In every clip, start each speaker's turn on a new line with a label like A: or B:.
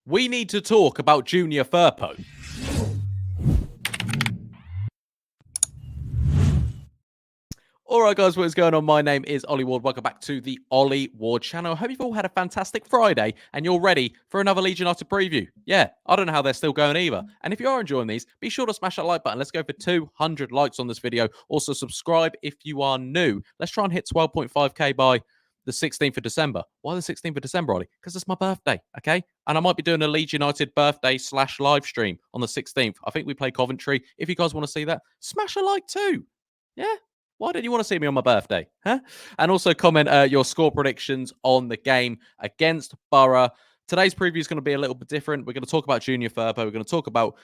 A: We need to talk about Junior Firpo. All right, guys, what is going on? My name is Ollie Ward. Welcome back to the Ollie Ward channel. I hope you've all had a fantastic Friday and you're ready for another Leeds United preview. Yeah, I don't know how they're still going either. And if you are enjoying these, be sure to smash that like button. Let's go for 200 likes on this video. Also, subscribe if you are new. Let's try and hit 12.5k by the 16th of December. Why the 16th of December, Ollie? Because it's my birthday, okay? And I might be doing a Leeds United birthday / live stream on the 16th. I think we play Coventry. If you guys want to see that, smash a like too. Yeah? Why don't you want to see me on my birthday? Huh? And also comment your score predictions on the game against Borough. Today's preview is going to be a little bit different. We're going to talk about Junior Firpo. We're going to talk about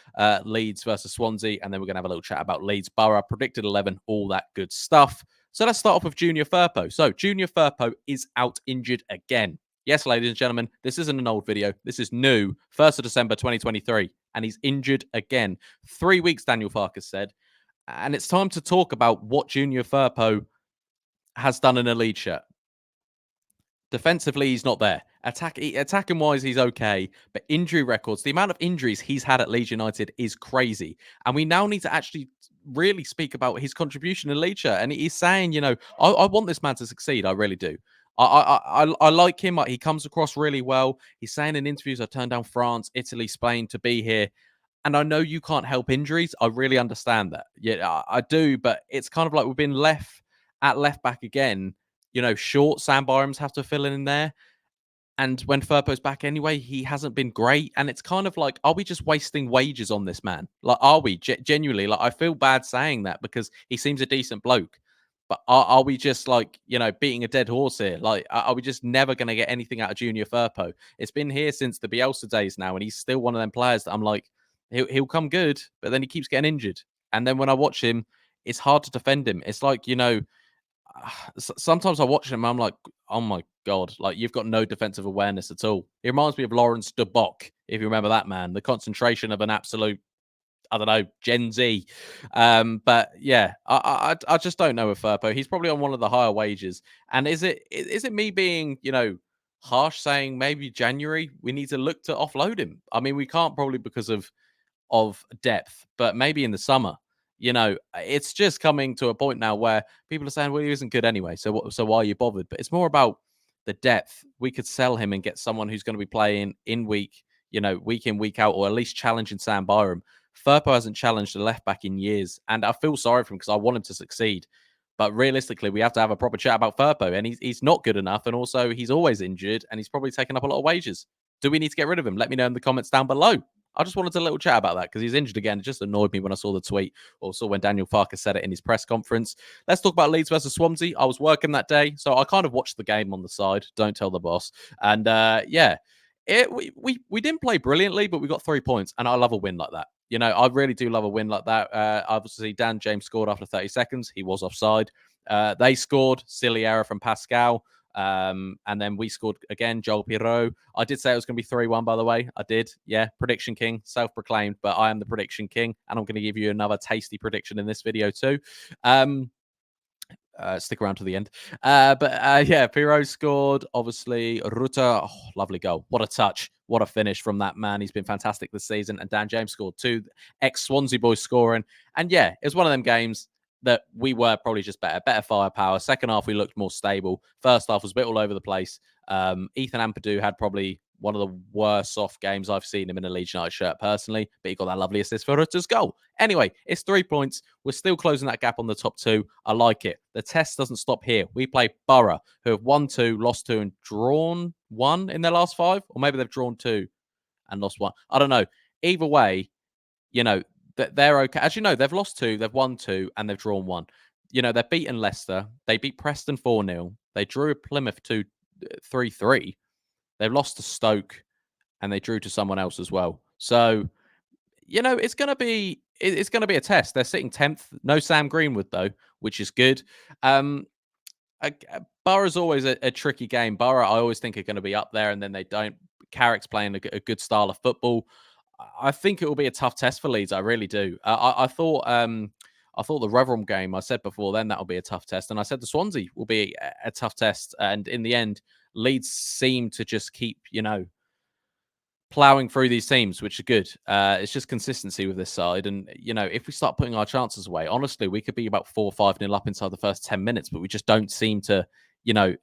A: Leeds versus Swansea. And then we're going to have a little chat about Leeds Borough, predicted 11, all that good stuff. So let's start off with Junior Firpo. So Junior Firpo is out injured again. Yes, ladies and gentlemen, this isn't an old video. This is new, 1st of December 2023. And he's injured again. 3 weeks, Daniel Farke said. And it's time to talk about what Junior Firpo has done in a Leeds shirt. Defensively, he's not there. Attacking-wise, he's okay. But injury records, the amount of injuries he's had at Leeds United is crazy. And we now need to actually really speak about his contribution in Leeds shirt. And he's saying, you know, I want this man to succeed. I really do. I like him. He comes across really well. He's saying in interviews, I turned down France, Italy, Spain to be here. And I know you can't help injuries. I really understand that. Yeah, I do. But it's kind of like we've been left at left back again. You know, short Sam Byram's have to fill in there. And when Firpo's back anyway, he hasn't been great. And it's kind of like, are we just wasting wages on this man? Like, are we? Genuinely, like, I feel bad saying that because he seems a decent bloke. But are we just like, you know, beating a dead horse here? Like, are we just never going to get anything out of Junior Firpo? It's been here since the Bielsa days now. And he's still one of them players that I'm like, he'll come good, but then he keeps getting injured. And then when I watch him, it's hard to defend him. It's like, you know, sometimes I watch him, I'm like, oh my God, like you've got no defensive awareness at all. He reminds me of Lawrence de Bock, if you remember that man, the concentration of an absolute, I don't know, Gen Z. But yeah, I just don't know with Firpo. He's probably on one of the higher wages. And is it me being, you know, harsh saying maybe January we need to look to offload him? I mean, we can't probably because of depth, but maybe in the summer. You know, it's just coming to a point now where people are saying, well, he isn't good anyway. So why are you bothered? But it's more about the depth. We could sell him and get someone who's going to be playing in week, you know, week in, week out, or at least challenging Sam Byram. Firpo hasn't challenged a left back in years. And I feel sorry for him because I want him to succeed. But realistically, we have to have a proper chat about Firpo. And he's not good enough. And also, he's always injured and he's probably taken up a lot of wages. Do we need to get rid of him? Let me know in the comments down below. I just wanted a little chat about that because he's injured again. It just annoyed me when I saw the tweet or saw when Daniel Farke said it in his press conference. Let's talk about Leeds versus Swansea. I was working that day, so I kind of watched the game on the side. Don't tell the boss. And yeah, we didn't play brilliantly, but we got 3 points, and I love a win like that. You know, I really do love a win like that. Obviously, Dan James scored after 30 seconds. He was offside. They scored. Silly error from Pascal. And then we scored again, Joel Piroe. I did say it was going to be 3-1, by the way. I did. Yeah, prediction king, self-proclaimed, but I am the prediction king, and I'm going to give you another tasty prediction in this video too. Stick around to the end. Yeah, Piroe scored. Obviously, Ruta, lovely goal. What a touch. What a finish from that man. He's been fantastic this season. And Dan James scored 2 ex-Swansea boys scoring. And yeah, it was one of them games that we were probably just better firepower. Second half, we looked more stable. First half was a bit all over the place. Ethan Ampadu had probably one of the worst soft games I've seen him in a Leeds United shirt personally, but he got that lovely assist for Rutter's goal. Anyway, it's 3 points. We're still closing that gap on the top 2. I like it. The test doesn't stop here. We play Borough, who have won 2, lost 2, and drawn 1 in their last 5, or maybe they've drawn 2 and lost 1. I don't know. Either way, you know, they're okay. As you know, they've lost 2, they've won 2, and they've drawn 1. You know, they've beaten Leicester. They beat Preston 4-0. They drew Plymouth 3-3. They've lost to Stoke, and they drew to someone else as well. So, you know, it's going to be a test. They're sitting 10th. No Sam Greenwood, though, which is good. Borough's always a tricky game. Borough, I always think, are going to be up there, and then they don't. Carrick's playing a good style of football. I think it will be a tough test for Leeds. I really do. I thought the Rotherham game, I said before then, that'll be a tough test. And I said the Swansea will be a tough test. And in the end, Leeds seem to just keep, you know, plowing through these teams, which are good. It's just consistency with this side. And, if we start putting our chances away, honestly, we could be about 4 or 5 nil up inside the first 10 minutes, but we just don't seem to, you know,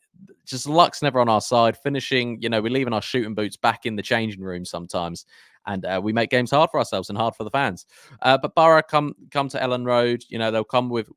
A: just luck's never on our side. Finishing, we're leaving our shooting boots back in the changing room sometimes. And we make games hard for ourselves and hard for the fans. But Borough come to Ellen Road. They'll come with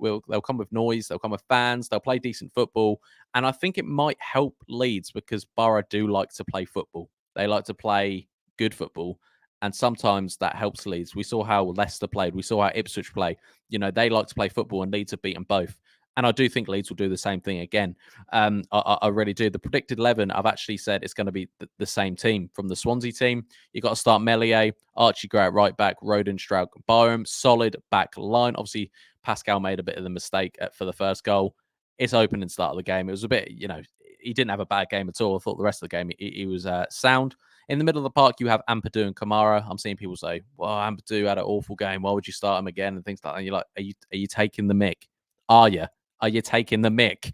A: noise. They'll come with fans. They'll play decent football, and I think it might help Leeds because Borough do like to play football. They like to play good football. And sometimes that helps Leeds. We saw how Leicester played. We saw how Ipswich play. They like to play football, and Leeds have beaten both. And I do think Leeds will do the same thing again. I really do. The predicted 11, I've actually said it's going to be the same team from the Swansea team. You've got to start Melier, Archie Gray at right back, Roden, Stroud, Byram. Solid back line. Obviously, Pascal made a bit of the mistake for the first goal. It's open and start of the game. It was a bit, he didn't have a bad game at all. I thought the rest of the game, he was sound. In the middle of the park, you have Ampadu and Kamara. I'm seeing people say, well, Ampadu had an awful game. Why would you start him again? And things like that. And you're like, are you taking the mick? Are you? Are you taking the mick?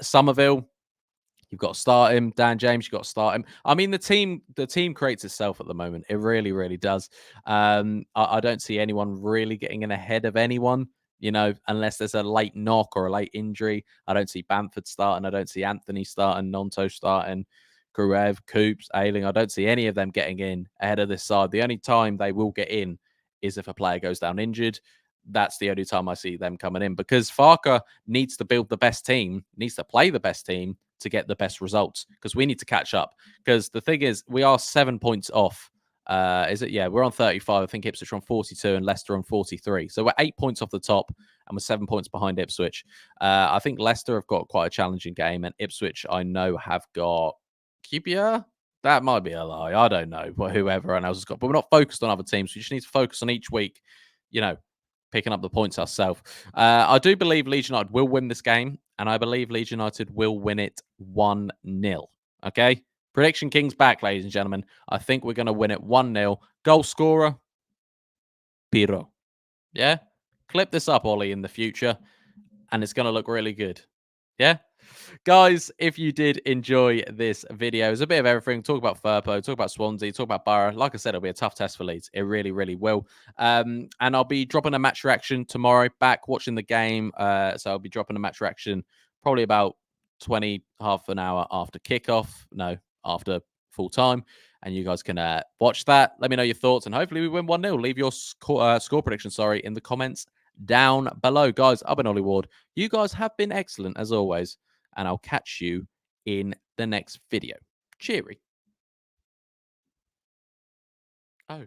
A: Somerville, you've got to start him. Dan James, you've got to start him. I mean, the team creates itself at the moment. It really, really does. I don't see anyone really getting in ahead of anyone, unless there's a late knock or a late injury. I don't see Bamford starting. I don't see Anthony starting, Nonto starting, Gruev, Coops, Ailing. I don't see any of them getting in ahead of this side. The only time they will get in is if a player goes down injured. That's the only time I see them coming in because Farke needs to build the best team, needs to play the best team to get the best results because we need to catch up. Because the thing is, we are 7 points off. Is it? Yeah, we're on 35. I think Ipswich are on 42 and Leicester on 43. So we're 8 points off the top and we're 7 points behind Ipswich. I think Leicester have got quite a challenging game and Ipswich, I know, have got QPR. That might be a lie. I don't know, but whoever else has got. But we're not focused on other teams. We just need to focus on each week, picking up the points ourselves. I do believe Leeds United will win this game, and I believe Leeds United will win it 1-0. Okay? Prediction King's back, ladies and gentlemen. I think we're going to win it 1-0. Goal scorer, Piroe. Yeah? Clip this up, Ollie, in the future, and it's going to look really good. Yeah? Guys, if you did enjoy this video, it's a bit of everything. Talk about Firpo, talk about Swansea, talk about Borough. Like I said, it'll be a tough test for Leeds. It really, really will. And I'll be dropping a match reaction tomorrow, back watching the game. So I'll be dropping a match reaction probably about 20, half an hour after kickoff. No, after full time. And you guys can watch that. Let me know your thoughts. And hopefully we win 1-0. Leave your score prediction, in the comments down below. Guys, I've been Ollie Ward. You guys have been excellent as always. And I'll catch you in the next video. Cheery. Oh.